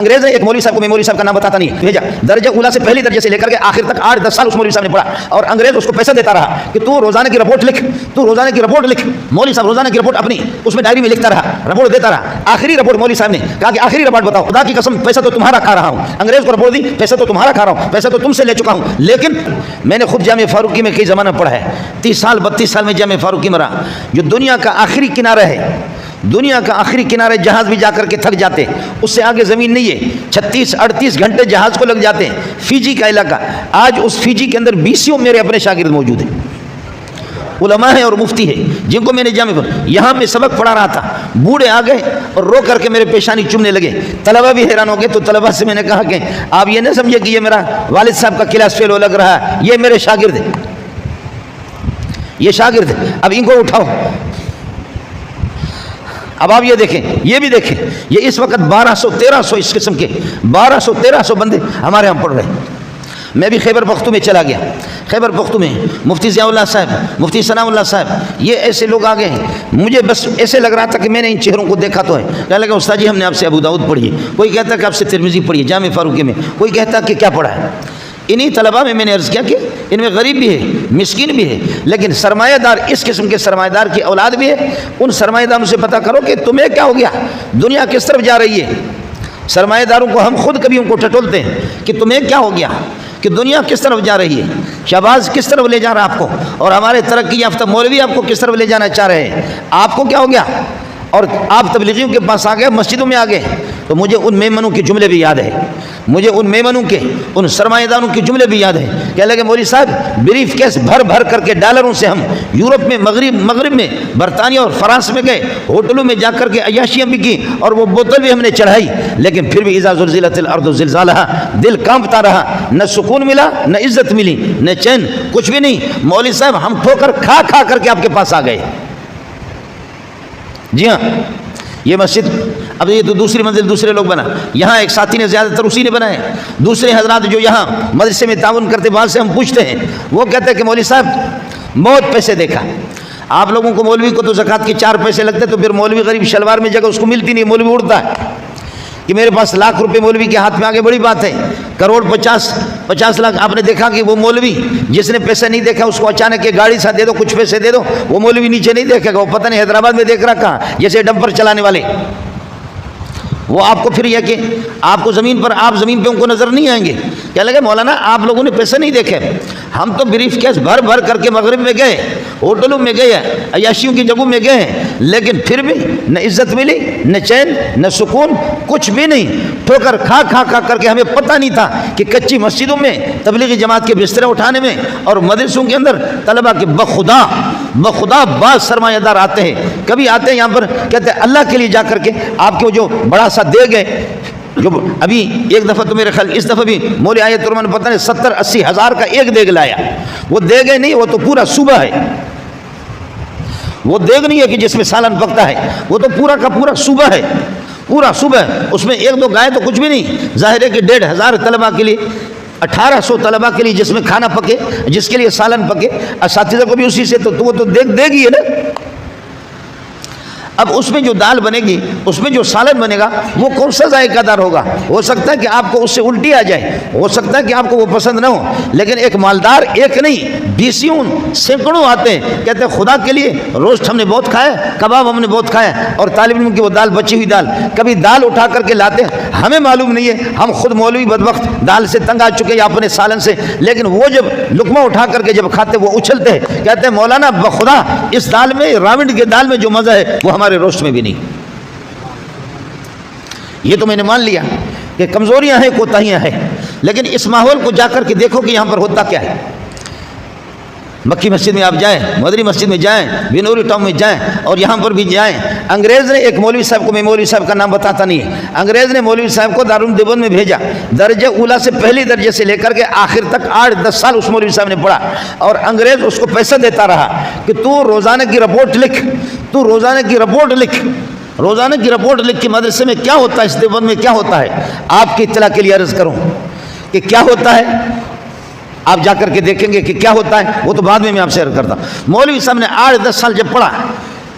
انگریز نے ایک مولوی صاحب کو، میں مولوی صاحب کا نام بتاتا نہیں، بھیجا درجہ اولا سے پہلی درجے سے لے کر کے آخر تک 8-10 سال اس مولوی صاحب نے پڑھا، اور انگریز اس کو پیسہ دیتا رہا کہ تو روزانہ کی رپورٹ لکھ، تو روزانہ کی رپورٹ لکھ۔ مولوی صاحب روزانہ کی رپورٹ اپنی اس میں ڈائری میں لکھتا رہا، رپورٹ دیتا رہا۔ آخری رپورٹ مولوی صاحب نے کہا کہ آخری رپورٹ بتاؤ، خدا کی قسم پیسہ تو تمہارا کھا رہا ہوں، انگریز کو رپورٹ دی پیسہ تو تمہارا کھا رہا ہوں، پیسہ تو تم سے لے چکا ہوں، لیکن میں نے خود جامعہ فاروقی میں کئی زمانہ پڑھا ہے، 30 سال 32 سال میں جامعہ فاروقی میں رہا، جو دنیا کا آخری کنارہ ہے، دنیا کا آخری کنارے جہاز بھی جا کر کے تھک جاتے، اس سے آگے زمین نہیں ہے، 36-38 گھنٹے جہاز کو لگ جاتے ہیں، فیجی کا علاقہ۔ آج اس فیجی کے اندر 20 میرے اپنے شاگرد موجود ہیں، علماء ہیں اور مفتی ہیں، جن کو میں نے جامع یہاں میں سبق پڑھا رہا تھا، بوڑھے آ گئے اور رو کر کے میرے پیشانی چومنے لگے، طلبہ بھی حیران ہو گئے۔ تو طلبہ سے میں نے کہا کہ آپ یہ نہ سمجھے کہ یہ میرا والد صاحب کا کلاس فیلو لگ رہا ہے، یہ میرے شاگرد ہیں، یہ شاگرد ہیں، اب ان کو اٹھاؤ۔ اب آپ یہ دیکھیں، یہ بھی دیکھیں، یہ اس وقت 1200-1300 اس قسم کے 1200-1300 بندے ہمارے ہم پڑھ رہے ہیں۔ میں بھی خیبر پختون میں چلا گیا، خیبر پختون میں مفتی ضیاء اللہ صاحب، مفتی ثناء اللہ صاحب، یہ ایسے لوگ آ گئے ہیں، مجھے بس ایسے لگ رہا تھا کہ میں نے ان چہروں کو دیکھا تو ہے۔ کہنے لگا استاد جی ہم نے آپ سے ابو داؤد پڑھی ہے، کوئی کہتا کہ آپ سے ترمذی پڑھی ہے جامع فاروقی میں، کوئی کہتا کہ کیا پڑھا ہے۔ انہی طلباء میں نے عرض کیا کہ ان میں غریب بھی ہے، مسکین بھی ہے، لیکن سرمایہ دار، اس قسم کے سرمایہ دار کی اولاد بھی ہے۔ ان سرمایہ داروں سے پتہ کرو کہ تمہیں کیا ہو گیا، دنیا کس طرف جا رہی ہے۔ سرمایہ داروں کو ہم خود کبھی ان کو ٹٹولتے ہیں کہ تمہیں کیا ہو گیا، کہ دنیا کس طرف جا رہی ہے، شہباز کس طرف لے جا رہا آپ کو، اور ہمارے ترقی یافتہ مولوی آپ کو کس طرف لے جانا چاہ رہے ہیں، آپ کو کیا ہو گیا، اور آپ تبلیغیوں کے پاس آ گئے، مسجدوں میں آ گئے۔ تو مجھے ان میمنوں کے جملے بھی یاد ہے، مجھے ان میمنوں کے، ان سرمایہ داروں کے جملے بھی یاد ہیں۔ کہنے لگے مولوی صاحب بریف کیس بھر بھر کر کے ڈالروں سے ہم یورپ میں، مغرب میں، برطانیہ اور فرانس میں گئے، ہوٹلوں میں جا کر کے عیاشیاں بھی کی، اور وہ بوتل بھی ہم نے چڑھائی، لیکن پھر بھی اذا زلزلت الارض زلزالہا، دل کانپتا رہا، نہ سکون ملا، نہ عزت ملی، نہ چین، کچھ بھی نہیں۔ مولوی صاحب ہم ٹھوکر کھا کھا کر کے آپ کے پاس آ گئے۔ جی ہاں، یہ مسجد اب یہ تو دوسری منزل دوسرے لوگ بنا، یہاں ایک ساتھی نے، زیادہ تر اسی نے بنائے، دوسرے حضرات جو یہاں مدرسے میں تعاون کرتے، بعض سے ہم پوچھتے ہیں، وہ کہتے ہیں کہ مولوی صاحب بہت پیسے دیکھا۔ آپ لوگوں کو مولوی کو تو زکوٰۃ کے 4 پیسے لگتے، تو پھر مولوی غریب شلوار میں جگہ اس کو ملتی نہیں، مولوی اڑتا ہے کہ میرے پاس لاکھ روپے مولوی کے ہاتھ میں آگے، بڑی بات ہے، کروڑ 50 لاکھ۔ آپ نے دیکھا کہ وہ مولوی جس نے پیسہ نہیں دیکھا، اس کو اچانک کہ گاڑی ساتھ دے دو، کچھ پیسے دے دو، وہ مولوی نیچے نہیں دیکھے گا، وہ پتہ نہیں حیدرآباد میں دیکھ رہا کہاں، جیسے ڈمپر چلانے والے، وہ آپ کو پھر یہ کہ آپ کو زمین پر، آپ زمین پہ ان کو نظر نہیں آئیں گے۔ کیا لگے مولانا آپ لوگوں نے پیسے نہیں دیکھے، ہم تو بریف کیس بھر بھر کر کے مغرب میں گئے، ہوٹلوں میں گئے، عیاشیوں کی جگہوں میں گئے ہیں، لیکن پھر بھی نہ عزت ملی، نہ چین، نہ سکون، کچھ بھی نہیں۔ ٹھوکر کھا کھا کھا کر کے ہمیں پتہ نہیں تھا کہ کچی مسجدوں میں تبلیغی جماعت کے بسترے اٹھانے میں، اور مدرسوں کے اندر طلبہ کے بخدا بعض سرمایہ دار آتے ہیں، کبھی آتے ہیں یہاں پر کہتے ہیں اللہ کے لیے جا کر کے آپ کو جو بڑا سا دے گئے، جو ابھی ایک دفعہ تو میرے خیال اس دفعہ بھی مولی آیت الرحمن پتہ نہیں 70-80 ہزار کا ایک دیگ لایا، وہ دیگ نہیں، وہ تو پورا صوبہ ہے، وہ دیگ نہیں ہے کہ جس میں سالن پکتا ہے، وہ تو پورا کا پورا صوبہ ہے، پورا صوبہ ہے، اس میں 1-2 گائے تو کچھ بھی نہیں، ظاہر ہے کہ 1,500 طلبہ کے لیے، 1800 طلبہ کے لیے جس میں کھانا پکے، جس کے لیے سالن پکے، اساتذہ کو بھی اسی سے، تو وہ تو دیگ ہی ہے نا۔ اب اس میں جو دال بنے گی، اس میں جو سالن بنے گا، وہ کون سا ذائقہ دار ہوگا؟ ہو سکتا ہے کہ آپ کو اس سے الٹی آ جائے، ہو سکتا ہے کہ آپ کو وہ پسند نہ ہو، لیکن ایک مالدار، ایک نہیں 20 سینکڑوں آتے ہیں، کہتے ہیں خدا کے لیے روسٹ ہم نے بہت کھایا، کباب ہم نے بہت کھایا، اور طالب علم کی وہ دال، بچی ہوئی دال، کبھی دال اٹھا کر کے لاتے ہیں، ہمیں معلوم نہیں ہے، ہم خود مولوی بدبخت دال سے تنگ آ چکے یا اپنے سالن سے، لیکن وہ جب لقمہ اٹھا کر کے جب کھاتے وہ اچھلتے ہیں، کہتے ہیں مولانا بخدا اس دال میں، راونڈ کے دال میں جو مزہ ہے وہ ہمارے روسٹ میں بھی نہیں۔ یہ تو میں نے مان لیا کہ کمزوریاں ہیں، کوتاہیاں ہیں، لیکن اس ماحول کو جا کر کے دیکھو کہ یہاں پر ہوتا کیا ہے۔ مکی مسجد میں آپ جائیں، مدری مسجد میں جائیں، بنوری ٹاؤن میں جائیں، اور یہاں پر بھی جائیں، انگریز نے ایک مولوی صاحب کو، میں مولوی صاحب کا نام بتاتا نہیں ہے، انگریز نے مولوی صاحب کو دارالعلوم دیوبند میں بھیجا، درجہ اولا سے پہلی درجے سے لے کر کے آخر تک 8-10 سال اس مولوی صاحب نے پڑھا، اور انگریز اس کو پیسہ دیتا رہا کہ تو روزانہ کی رپورٹ لکھ، تو روزانہ کی رپورٹ لکھ، روزانہ کی رپورٹ لکھ کے مدرسے میں کیا ہوتا ہے، اس دیوبند میں کیا ہوتا ہے، آپ کی اطلاع کے لیے عرض کروں کہ کیا ہوتا ہے، آپ جا کر کے دیکھیں گے کہ کیا ہوتا ہے، وہ تو بعد میں آپ سے عرض کرتا ہوں۔ مولوی صاحب نے 8-10 سال جب پڑھا،